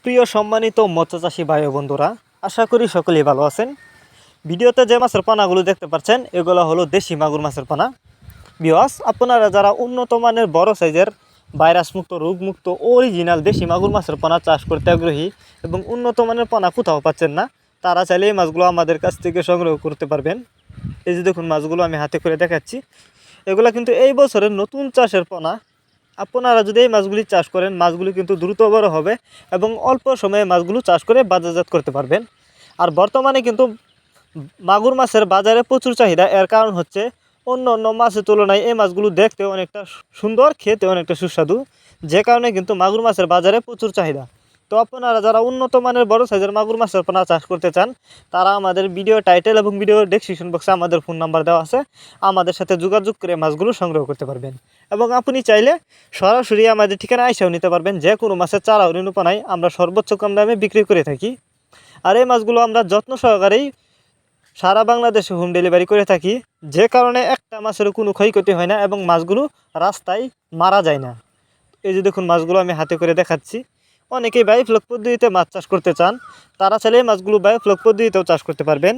সুপ্রিয় সম্মানিত মৎস্যচাষী ভাই ও বন্ধুরা, আশা করি সকলেই ভালো আছেন। ভিডিওতে যে মাছের পানাগুলো দেখতে পাচ্ছেন এগুলো হলো দেশি মাগুর মাছের পানা। ভিউয়ার্স, আপনারা যারা উন্নত মানের বড় সাইজের ভাইরাস মুক্ত রোগমুক্ত অরিজিনাল দেশি মাগুর মাছের পানা চাষ করতে আগ্রহী এবং উন্নত মানের পানা কোথাও পাচ্ছেন না, তারা চাইলে এই মাছগুলো আমাদের কাছ থেকে সংগ্রহ করতে পারবেন। এই যে দেখুন মাছগুলো আমি হাতে করে দেখাচ্ছি, এগুলো কিন্তু এই বছরের নতুন চাষের পোনা। আপনারা যদি এই মাছগুলি চাষ করেন, মাছগুলি কিন্তু দ্রুত বড় হবে এবং অল্প সময়ে মাছগুলো চাষ করে বাজারজাত করতে পারবেন। আর বর্তমানে কিন্তু মাগুর মাছের বাজারে প্রচুর চাহিদা। এর কারণ হচ্ছে অন্য অন্য মাছের তুলনায় এই মাছগুলো দেখতে অনেকটা সুন্দর, খেতে অনেকটা সুস্বাদু, যে কারণে কিন্তু মাগুর মাছের বাজারে প্রচুর চাহিদা। তো আপনারা যারা উন্নত মানের বড় সাইজের মাগুর মাছের পোনা চাষ করতে চান, তারা আমাদের ভিডিও টাইটেল এবং ভিডিও ডেসক্রিপশন বক্সে আমাদের ফোন নাম্বার দেওয়া আছে, আমাদের সাথে যোগাযোগ করে মাছগুলো সংগ্রহ করতে পারবেন। এবং আপনি চাইলে সরাসরি আমাদের ঠিকানা আইসাও নিতে পারবেন। যে কোনো মাছের চারা ও ঋণুপানায় আমরা সর্বোচ্চ কম দামে বিক্রি করে থাকি। আর এই মাছগুলো আমরা যত্ন সহকারেই সারা বাংলাদেশে হোম ডেলিভারি করে থাকি, যে কারণে একটা মাছেরও কোনো ক্ষয়ক্ষতি হয় না এবং মাছগুলো রাস্তায় মারা যায় না। এই যে দেখুন মাছগুলো আমি হাতে করে দেখাচ্ছি। অনেকেই বায়োফ্লক পদ্ধতিতে মাছ চাষ করতে চান, তারা চাইলে এই মাছগুলো বায়োফ্লক পদ্ধতিতেও চাষ করতে পারবেন।